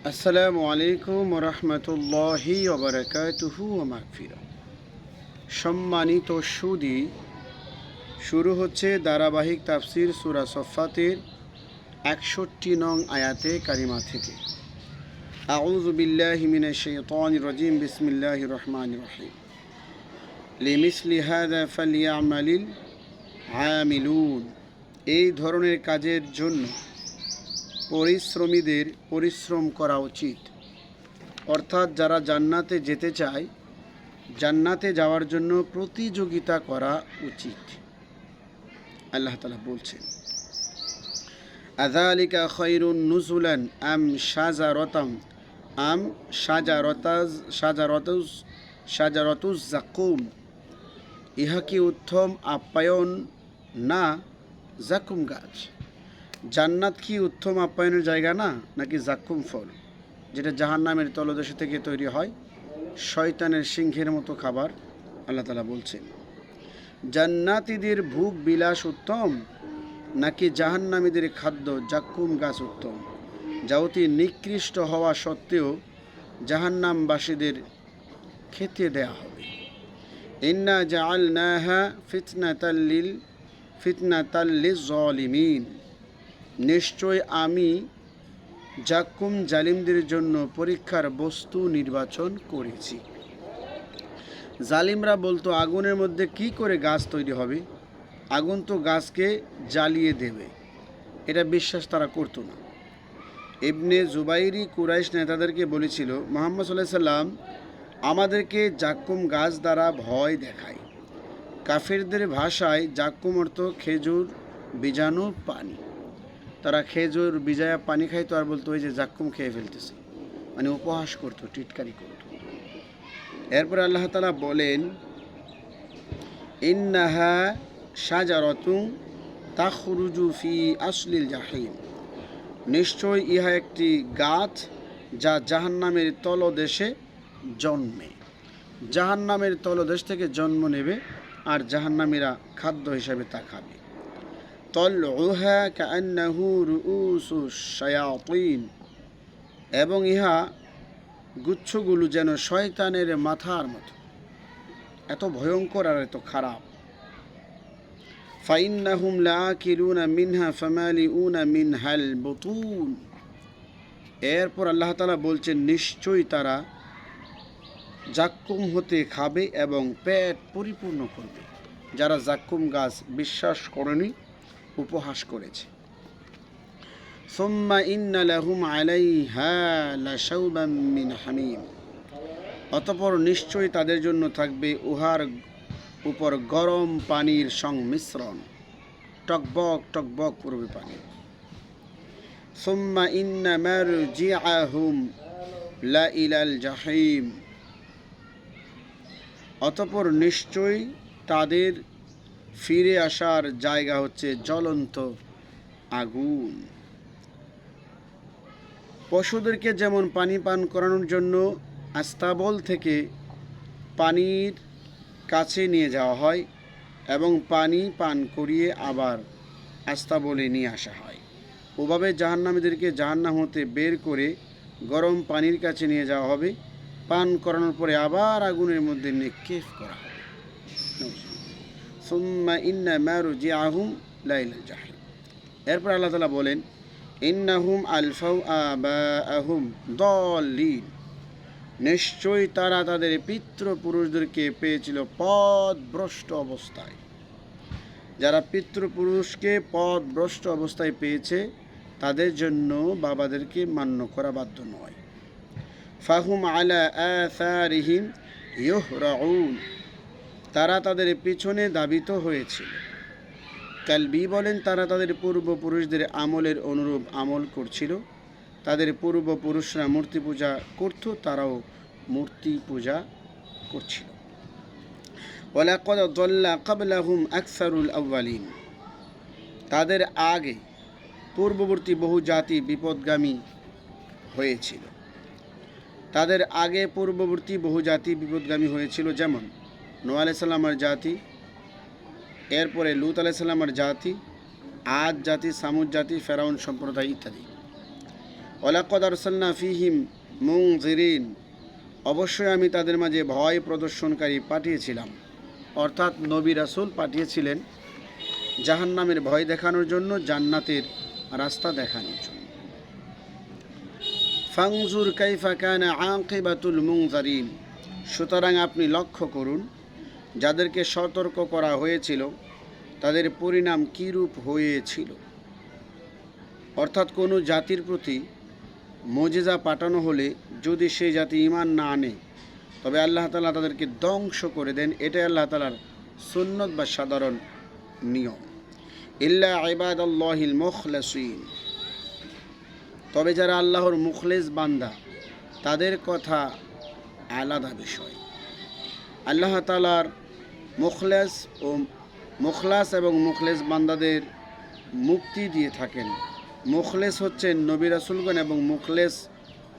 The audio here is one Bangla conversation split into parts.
আসসালামু আলাইকুম রহমতুল্লাহি ওবরাকাতুহু ওয়া মাগফিরা। সম্মানিত সুদী, শুরু হচ্ছে ধারাবাহিক তাফসির সূরা সফফাতের ৬১ নং আয়াতে কারিমা থেকে। আউযু বিল্লাহি মিনাশ শাইতানির রাজিম। বিসমিল্লাহির রহমানির রহিম। লিমিসলি হাযা ফালইয়ামালিল আমিলুন। এই ধরনের কাজের জন্য পরিশ্রমীদের পরিশ্রম করা উচিত। অর্থাৎ যারা জান্নাতে যেতে চায়, জান্নাতে যাওয়ার জন্য প্রতিযোগিতা করা উচিত। আল্লাহ তাআলা বলছেন, আযালিকা খায়রুন নুজুলান আম শাজারাতাম আম শাজারাতুজ যাকুম। ইহা কি উত্তম আপ্যায়ন না জাকুম গাছ? জান্নাত কি উত্তম আপ্যায়নের জায়গা না, নাকি জাক্কুম ফল, যেটা জাহান্নামের তলদেশ থেকে তৈরি হয়, শয়তানের সিংহের মতো খাবার? আল্লাহ তাআলা বলছেন, জান্নাতীদের ভোগ বিলাস উত্তম, নাকি জাহান্নামীদের খাদ্য জাক্কুম গাছ উত্তম, যা অতি নিকৃষ্ট হওয়া সত্ত্বেও জাহান্নামবাসীদের খেতে দেয়া হবে। ইন্না জাআলনাহা ফিতনাতাল লিয-যালিমিন। নিশ্চয় আমি জাক্কুম জালিমদের জন্য পরীক্ষার বস্তু নির্বাচন করেছি। জালিমরা বলতো, আগুনের মধ্যে কি করে গাছ তৈরি হবে? আগুন তো গাছকে জ্বালিয়ে দেবে। এটা বিশ্বাস তারা করতো না। ইবনে জুবাইরি কুরাইশ নেতাদেরকে বলেছিল, মুহাম্মদ সাল্লাল্লাহু আলাইহি সাল্লাম আমাদেরকে জাক্কুম গাছ দ্বারা ভয় দেখায়। কাফিরদের ভাষায় জাক্কুম অর্থ খেজুর বীজাণু পানি। তারা খেজুর বিজায়া পানি খাইতো আর বলতো ওই যে জাক্কুম খেয়ে ফেলতেছে, মানে উপহাস করতো, টিটকারি করতো। এরপর আল্লাহ তাআলা বলেন, ইন্নাহা শাজারাতুন তাখরুজু ফি আসলিল জাহিম। নিশ্চয় ইহা একটি গাছ যা জাহান্নামের তলদেশে জন্মে। জাহান্নামের তলদেশ থেকে জন্ম নেবে আর জাহান্নামীরা খাদ্য হিসাবে তা খাবে। তলউহা কাআন্নাহু রুউসুশ শায়াতিন। এবং ইহা গুচ্ছগুলো যেন শয়তানের মাথার মতো, এত ভয়ঙ্কর আর এত খারাপ। ফাইন্নাহুম লাআকিলুনা মিনহা ফামালিউনা মিনহাল বুতুন। এরপর আল্লাহ তাআলা বলছেন, নিশ্চয়ই তারা জাক্কুম হতে খাবে এবং পেট পরিপূর্ণ করবে। যারা জাক্কুম গাছ বিশ্বাস করেনি, উপহাস করেছে। সুম্মা ইন্না লাহুম আলাইহা লাশাওবাম মিন হামিম। অতঃপর নিশ্চয়ই তাদের জন্য থাকবে উহার উপর গরম পানির সংমিশ্রণ, টকবক টকবক করবে পানি। সুম্মা ইন্না মারজিআহুম লা ইলাল জাহিম। অতঃপর নিশ্চয়ই তাদের ফিরে আসার জায়গা হচ্ছে জ্বলন্ত আগুন। পশুদেরকে যেমন পানি পান করানোর জন্য আস্তাবল থেকে পানির কাছে নিয়ে যাওয়া হয় এবং পানি পান করিয়ে আবার আস্তাবলে নিয়ে আসা হয়, ওভাবে জাহান্নামীদেরকে জাহান্নাম হতে বের করে গরম পানির কাছে নিয়ে যাওয়া হবে। পান করানোর পরে আবার আগুনের মধ্যে নিক্ষেপ করা হবে। সুম্মা ইন্না মারজিআহুম লা ইলাল জাহিম। এরপর আল্লাহ তাআলা বলেন, ইন্নাহুম আলফাউ আবাআহুম দাল্লিন। নিশ্চয়ই তারা তাদের পিতৃপুরুষদেরকে পেয়েছিল পথভ্রষ্ট অবস্থায়। যারা পিতৃপুরুষকে পথভ্রষ্ট অবস্থায় পেয়েছে, তাদের জন্য বাবাদেরকে মান্য করা বাধ্য নয়। ফাহুম আলা আসারিহিম ইউহরাউন। তারা তাদের পিছনে ধাবিত হয়েছিল। কালবি বলেন, তারা তাদের পূর্বপুরুষদের আমলের অনুরূপ আমল করছিল। তাদের পূর্বপুরুষরা মূর্তি পূজা করত, তারাও মূর্তি পূজা করছিল। ওয়ালাকাদ যাল্লা ক্বাবলাহুম আকসারুল আউয়ালিন। তাদের আগে পূর্ববর্তী বহু জাতি বিপদগামী হয়েছিল। তাদের আগে পূর্ববর্তী বহু জাতি বিপদগামী হয়েছিল, যেমন নূহ আলাইহিস সালামের জাতি, এরপরে লূত আলাইহিস সালামের জাতি, আদ জাতি, সামুদ জাতি, ফেরাউন সম্প্রদায় ইত্যাদি। ওয়ালাকাদ আরসালনা ফীহিম মুনযিরিন, অবশ্যই আমি তাদের মাঝে ভয় প্রদর্শনকারী পাঠিয়েছিলাম। অর্থাৎ নবী রাসূল পাঠিয়েছিলেন জাহান্নামের ভয় দেখানোর জন্য, জান্নাতের রাস্তা দেখানোর জন্য। ফানজুর কাইফা কানা আকিবাতুল মুনজারিন, সুতরাং আপনি লক্ষ্য করুন যাদেরকে সতর্ক করা হয়েছিল তাদের পরিণাম কীরূপ হয়েছিল। অর্থাৎ কোনো জাতির প্রতি মুজিজা পাঠানো হলে যদি সেই জাতি ঈমান না আনে তবে আল্লাহ তাআলা তাদেরকে ধ্বংস করে দেন। এটাই আল্লাহ তাআলার সুন্নত বা সাধারণ নিয়ম। ইল্লা ইবাদাল্লাহিল মুখলাসিন, তবে যারা আল্লাহর মুখলেস বান্দা তাদের কথা আলাদা বিষয়। আল্লাহ তাআলার মুখলাস এবং মুখলেস বান্দাদের মুক্তি দিয়ে থাকেন। মুখলেস হচ্ছেন নবী রাসূলগণ এবং মুখলেস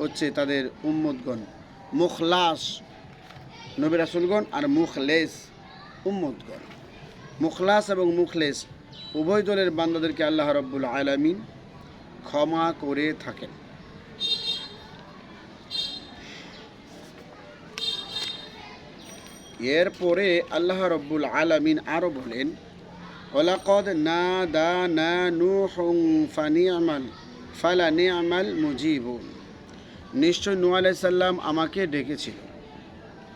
হচ্ছে তাদের উম্মতগণ। মুখলাস নবী রাসূলগণ আর মুখলেস উম্মতগণ। মুখলাস এবং মুখলেস উভয় দলের বান্দাদেরকে আল্লাহ রাব্বুল আলামিন ক্ষমা করে থাকেন। এরপরে আল্লাহ রাব্বুল আলামিন আরো বলেন, ওয়ালাকাদ নাদানা নূহুন ফালানি'মাল মুজিবুন, নিশ্চয় নূহ আলাইহিস সালাম আমাকে ডেকেছিল,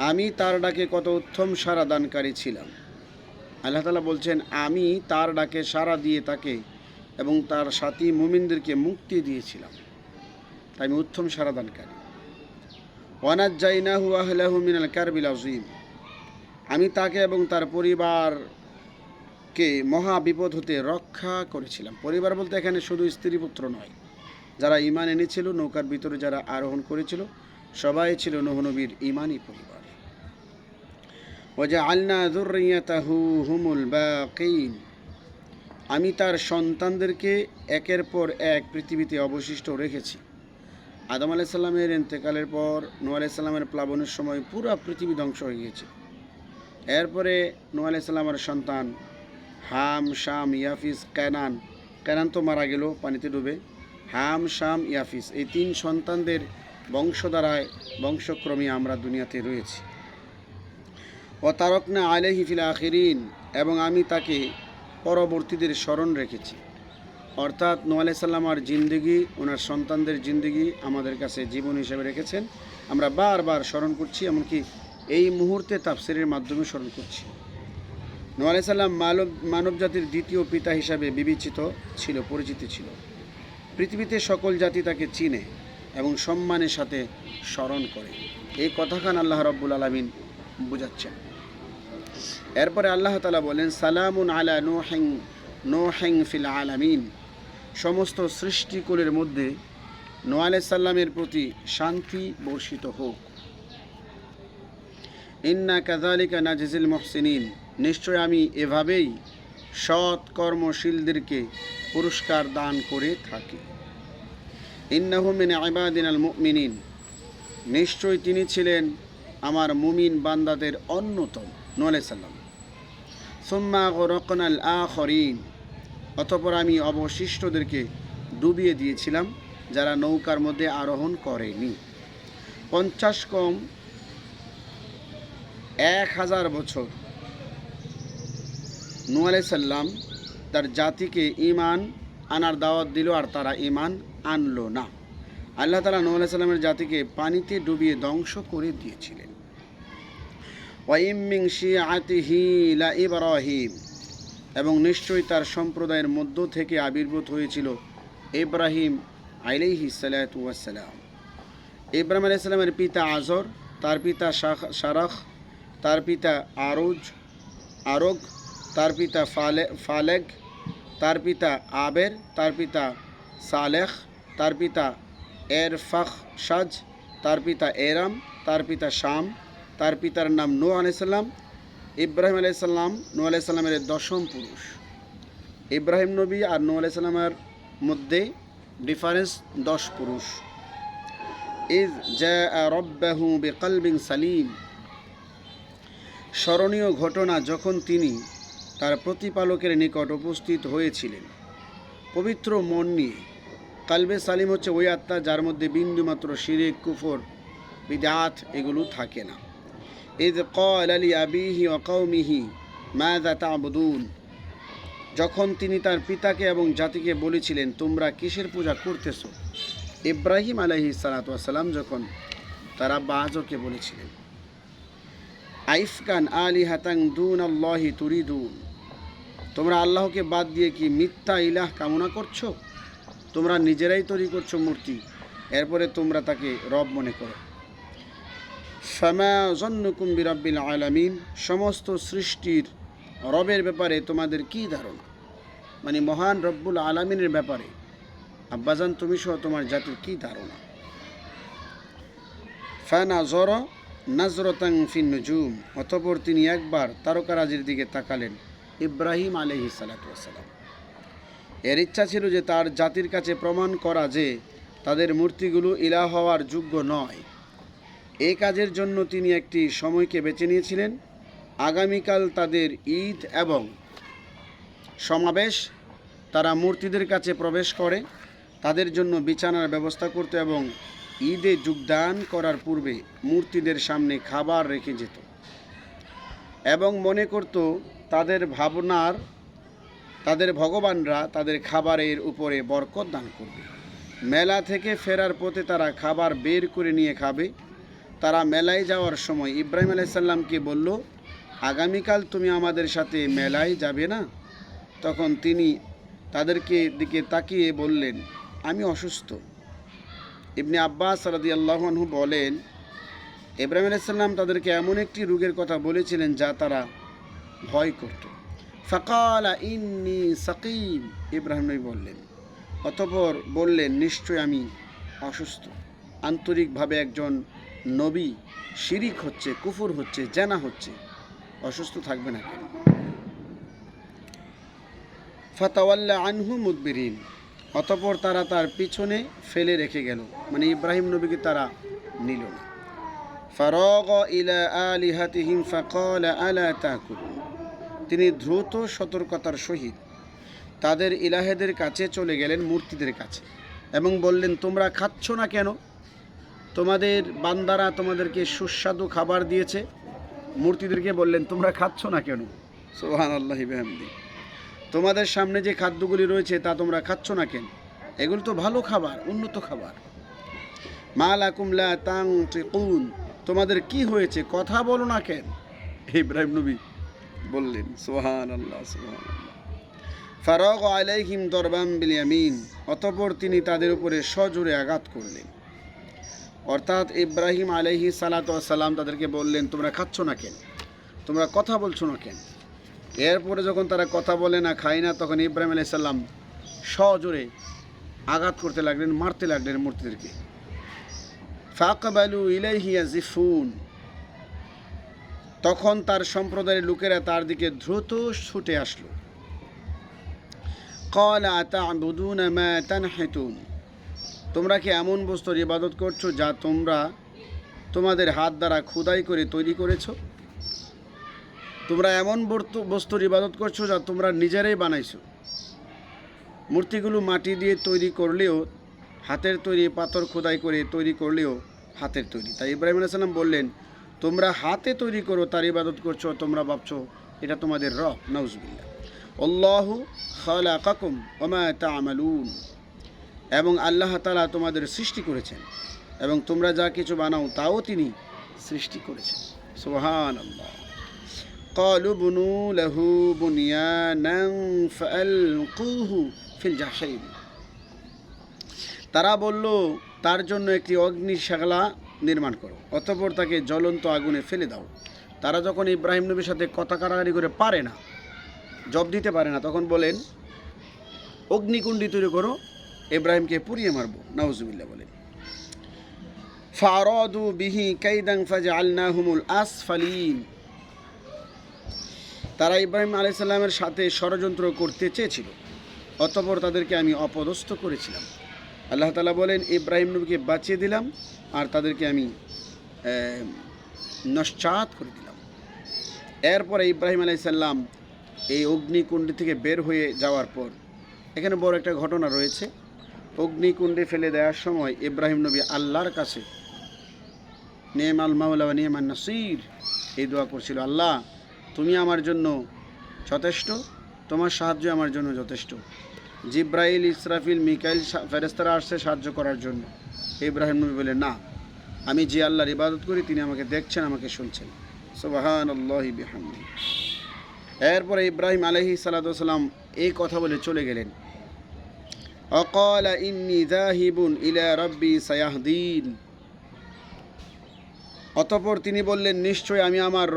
আমি তার ডাকে কত উত্তম সাড়া দানকারী ছিলাম। আল্লাহ তাআলা বলছেন আমি তার ডাকে সাড়া দিয়ে তাকে এবং তার সাথী মুমিনদেরকে মুক্তি দিয়েছিলাম, তাই আমি উত্তম সাড়া দানকারী। ওয়ানাজ্জাইনাহু ওয়া আহলাহু মিনাল কারবিল আযীম, আমি তাকে এবং তার পরিবারকে মহা বিপদ হতে রক্ষা করেছিলাম। পরিবার বলতে এখানে শুধু স্ত্রী পুত্র নয়, যারা ঈমান এনেছিল, নৌকার ভিতরে যারা আরোহণ করেছিল সবাই ছিল নূহ নবীর ঈমানী পরিবার। ওয়াজআলনা যুররিয়াতাহু হুমুল বাকিন, আমি তার সন্তানদেরকে একের পর এক পৃথিবীতে অবশিষ্ট রেখেছি। আদম আলাইহিস সালামের ইন্তেকালের পর নূহ আলাইহিস সালামের প্লাবনের সময় পুরো পৃথিবী ধ্বংস হয়ে গিয়েছে। এরপরে নূহ আলাইহিস সালামের সন্তান হাম, শাম, ইয়াফিস, কানান তো মারা গেল পানিতে ডুবে। হাম, শাম, ইয়াফিস এই তিন সন্তানদের বংশধারায় বংশক্রমে আমরা দুনিয়াতে রয়েছি। ওয়া তারাকনা আলাইহি ফিল আখিরিন, এবং আমি তাকে পরবর্তীদের স্মরণ রেখেছি। অর্থাৎ নূহ আলাইহিস সালামের জিন্দেগি, ওনার সন্তানদের জিন্দেগি আমাদের কাছে জীবন হিসেবে রেখেছেন। আমরা বারবার স্মরণ করছি, এমনকি এই মুহূর্তে তাফসিরের মাধ্যমে স্মরণ করছি। নূহ আলাইহিস সালাম মানব জাতির দ্বিতীয় পিতা হিসাবে বিবেচিত ছিল, পরিচিত ছিল। পৃথিবীতে সকল জাতি তাকে চিনে এবং সম্মানের সাথে স্মরণ করে। এই কথাখান আল্লাহ রাব্বুল আলামিন বুঝাচ্ছেন। এরপরে আল্লাহ তাআলা বলেন, সালামুন আলা নূহিন ফিল আলামিন, সমস্ত সৃষ্টিকুলের মধ্যে নূহ আলাইহিস সালামের প্রতি শান্তি বর্ষিত হোক। ইন্না কাযালিকা নাজিজিল মুহসিনিন, নিশ্চয় আমি এভাবেই সৎ কর্মশীলদেরকে পুরস্কার দান করে থাকি। ইন্নাহু মিন ইবাদিনাল মুমিনিন, নিশ্চয় তিনি ছিলেন আমার মুমিন বান্দাদের অন্যতম। নূহ আলাইহিস সালাম। সুম্মা গরাকনাল আখরিন, অতঃপর আমি অবশিষ্টদেরকে ডুবিয়ে দিয়েছিলাম যারা নৌকার মধ্যে আরোহণ করেনি। 50 কম 1000 বছর নূহ আলাইহিস সালাম তার জাতিকে ঈমান আনার দাওয়াত দিল, আর তারা ঈমান আনলো না। আল্লাহ তাআলা নূহ আলাইহিস সালামের জাতিকে পানিতে ডুবিয়ে ধ্বংস করে দিয়েছিলেন। ওয়া ইম মিন শিআতিহি লা ইব্রাহিম, এবং নিশ্চয়ই তার সম্প্রদায়ের মধ্য থেকে আবির্ভূত হয়েছিল ইব্রাহিম আলাইহিস সালাতু ওয়াস সালাম। ইব্রাহিম আলাইহিস সালামের পিতা আজর, তার পিতা শারাখ, তার পিতা আরোগ, তার পিতা ফালেগ, তার পিতা আবের, তার পিতা সালেখ, তার পিতা এরফাখশাজ, তার পিতা এরাম, তার পিতা শাম, তার পিতার নাম নূহ আলাইহিস সালাম। ইব্রাহিম আলাইহিস সালাম নূহ আলাইহিস সালামের 10ম পুরুষ। ইব্রাহিম নবী আর নূহ আলাইহিস সালামের মধ্যে ডিফারেন্স 10 পুরুষ। ইয জাআ রাব্বাহু বিকলবিন সালিম, স্মরণীয় ঘটনা যখন তিনি তার প্রতিপালকের নিকট উপস্থিত হয়েছিলেন পবিত্র মন নিয়ে। কালবে সালিম হচ্ছে ওই আত্মা যার মধ্যে বিন্দুমাত্র শিরিক, কুফর, বিদআত এগুলো থাকে না। ইয ক্বালা লিআবিহি ওয়া কওমিহি মাযা তা'বুদুন, যখন তিনি তার পিতাকে এবং জাতিকে বলেছিলেন তোমরা কিসের পূজা করতেছ। ইব্রাহিম আলাইহিস সালাতু ওয়াস সালাম যখন তার আব্বা আজরকে বলেছিলেন আইফকান আলিহাতান দুনাল্লাহি তুরিদুন, তোমরা আল্লাহকে বাদ দিয়ে কি মিথ্যা ইলাহ কামনা করছো? তোমরা নিজেরাই তৈরি করছো মূর্তি, এরপরে তোমরা তাকে রব মনে করো। ফামা যন্নুকুম বিরাব্বিল আলামিন, সমস্ত সৃষ্টির রবের ব্যাপারে তোমাদের কি ধারণা, মানে মহান রব্বুল আলামিনের ব্যাপারে আব্বাজান তুমি সহ তোমার জাতির কি ধারণা। ফানাযরা নাজরাতান ফিন নুজুম, অতঃপর তিনি একবার তারকারাজির দিকে তাকালেন। ইব্রাহিম আলাইহিস সালাতু ওয়াস সালাম এর ইচ্ছা ছিল যে তার জাতির কাছে প্রমাণ করা যে তাদের মূর্তিগুলো ইলাহ হওয়ার যোগ্য নয়। এই কাজের জন্য তিনি একটি সময়কে বেছে নিয়েছিলেন। আগামীকাল তাদের ঈদ এবং সমাবেশ, তারা মূর্তিদের কাছে প্রবেশ করে তাদের জন্য বিছানার ব্যবস্থা করত এবং ঈদে যোগদান করার পূর্বে মূর্তিদের সামনে খাবার রেখে যেত এবং মনে করত তাদের ভগবানরা তাদের খাবারের উপরে বরকত দান করবে। মেলা থেকে ফেরার পথে তারা খাবার বের করে নিয়ে খাবে। তারা মেলায় যাওয়ার সময় ইব্রাহিম আলাইহিস সালামকে বলল, আগামীকাল তুমি আমাদের সাথে মেলায় যাবে না? তখন তিনি তাদেরকে দিকে তাকিয়ে বললেন, আমি অসুস্থ। ইবনে আব্বাস রাদিয়াল্লাহু আনহু বলেন, ইব্রাহিম আলাইহিস সালাম তাদেরকে এমন একটি রোগের কথা বলেছিলেন যা তারা ভয় করত। ফাকালা ইন্নী সাকিম, ইব্রাহিম নবী বললেন, অতঃপর বললেন, নিশ্চয় আমি অসুস্থ। আন্তরিকভাবে একজন নবী শিরিক হচ্ছে, কুফর হচ্ছে, জানা হচ্ছে, অসুস্থ থাকবে না কেন? ফাতাওয়াল্লা আনহু মুদবিরিন, অতঃপর তারা তার পিছনে ফেলে রেখে গেল, মানে ইব্রাহিম নবীকে তারা নিল না। ফারাগ ইলা আলিহাতিহিম ফাকালা আলা তাকুলুন, তিনি দ্রুত সতর্কতার সহিত তাদের ইলাহেদের কাছে চলে গেলেন, মূর্তিদের কাছে, এবং বললেন, তোমরা খাচ্ছ না কেন? তোমাদের বান্দারা তোমাদেরকে সুস্বাদু খাবার দিয়েছে। মূর্তিদেরকে বললেন, তোমরা খাচ্ছ না কেন? সুবহানাল্লাহি বিহামদি, তোমাদের সামনে যে খাদ্যগুলি রয়েছে তা তোমরা খাচ্ছ না কেন? এগুলো তো ভালো খাবার, উন্নত খাবার। মা লাকুম লা তানতিকুন, তোমাদের কি হয়েছে, কথা বলো না কেন? ইব্রাহিম নবী বললেন, সুবহানাল্লাহ সুবহানাল্লাহ। ফারাগ আলাইহিম দরবাম বিল ইয়ামিন, অতঃপর তিনি তাদের উপরে সজোরে আঘাত করলেন। অর্থাৎ ইব্রাহিম আলাইহিস সালাতু ওয়াস সালাম তাদেরকে বললেন, তোমরা খাচ্ছ না কেন, তোমরা কথা বলছো না কেন? এরপরে যখন তারা কথা বলে না, খায় না, তখন ইব্রাহিম আলাইহিস সালাম সজোরে আঘাত করতে লাগলেন, মারতে লাগলেন মূর্তিদেরকে। ফাকবালু ইলাইহি ইয়াজিফুন, তখন তার সম্প্রদায়ের লোকেরা তার দিকে দ্রুত ছুটে আসলো। ক্বালা আতা'বুদুনা মা তানহিতুন, তোমরা কি এমন বস্তুর ইবাদত করছো যা তোমরা তোমাদের হাত দ্বারা খোদাই করে তৈরি করেছো? তোমরা এমন বস্তুর ইবাদত করছো যা তোমরা নিজেরাই বানাইছো। মূর্তিগুলো মাটি দিয়ে তৈরি করলেও হাতের তৈরি, পাথর খোদাই করে তৈরি করলেও হাতের তৈরি। তাই ইব্রাহিম আলাইহিস সালাম বললেন, তোমরা হাতে তৈরি করো তার ইবাদত করছো, তোমরা ভাবছো এটা তোমাদের রব। নাউজুবিল্লাহ। আল্লাহু খালাকাকুম ওয়া মা তা'মালুন, এবং আল্লাহ তাআলা তোমাদের সৃষ্টি করেছেন এবং তোমরা যা কিছু বানাও তাও তিনি সৃষ্টি করেছেন। সুবহানাল্লাহ। ক্বালু বুনু লাহু বুনিয়ানান ফাআলকুহু ফিল জাহিম, তারা বলল তার জন্য একটি অগ্নিশালা নির্মাণ করো, অতঃপর তাকে জ্বলন্ত আগুনে ফেলে দাও। তারা যখন ইব্রাহিম নবীর সাথে কথা কাটাকাটি করে পারে না, জব দিতে পারে না, তখন বলেন অগ্নিকুণ্ডি তৈরি করো, ইব্রাহিমকে পুড়িয়ে মারবো। নাউজুবিল্লাহ বলেন। ফারাদু বিহি কাইদান ফাজআলনাহুমুল আসফালিন, তারা ইব্রাহিম আলাইহিস সালামের সাথে ষড়যন্ত্র করতে চেয়েছিল, অতঃপর তাদেরকে আমি অপদস্থ করেছিলাম। আল্লাহ তাআলা বলেন, ইব্রাহিম নবীকে বাঁচিয়ে দিলাম আর তাদেরকে আমি নস্যাৎ করে দিলাম। এরপরে ইব্রাহিম আলাইহিস সালাম এই অগ্নিকুণ্ড থেকে বের হয়ে যাওয়ার পর, এখানে বড় একটা ঘটনা রয়েছে। অগ্নিকুণ্ডে ফেলে দেওয়ার সময় ইব্রাহিম নবী আল্লাহর কাছে নেমাল মাওলা ওয়া নি'মান নাসির এই দোয়া করছিল, আল্লাহ তুমি আমার জন্য যথেষ্ট, তোমার সাহায্য আমার জন্য যথেষ্ট। জিব্রাইল, ইসরাফিল, মিকাইল ফেরেশতারা আসছে সাহায্য করার জন্য। ইব্রাহিম নবী বলে, না, আমি যে আল্লাহর ইবাদত করি তিনি আমাকে দেখছেন, আমাকে শুনছেন। সুবহানাল্লাহি বিহামদিহি। এরপরে ইব্রাহিম আলাইহিস সালাতু ওয়াস সালাম এই কথা বলে চলে গেলেন। অকালা ইন্নী যাহিবুন ইলা রাব্বি সায়াহদিন। অতঃপর তিনি বললেন, নিশ্চয় আমি আমার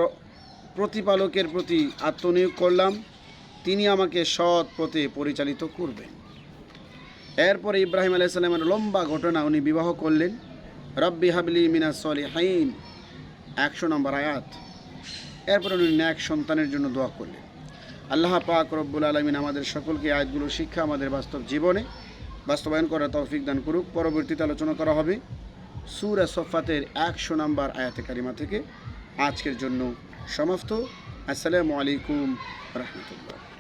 প্রতিপালকের প্রতি আত্মনিয়োগ করলাম, তিনি আমাকে সৎ পথে পরিচালিত করবেন। এরপরে ইব্রাহিম আলাইহিস সালামের লম্বা ঘটনা, উনি বিবাহ করলেন। রব্বি হাবলি মিনাস সলিহিন 100 নম্বর আয়াত। এরপরে উনি নেক সন্তানের জন্য দোয়া করলেন। আল্লাহ পাক রব্বুল আলামিন আমাদের সকলকে আয়াতগুলো শিক্ষা আমাদের বাস্তব জীবনে বাস্তবায়ন করার তৌফিক দান করুক। পরবর্তীতে আলোচনা করা হবে সূরা সফফাতের 100 নম্বর আয়াতে কারিমা থেকে। আজকের জন্য সমাপ্ত। আসসালামু আলাইকুম রাহমাতুল্লাহ।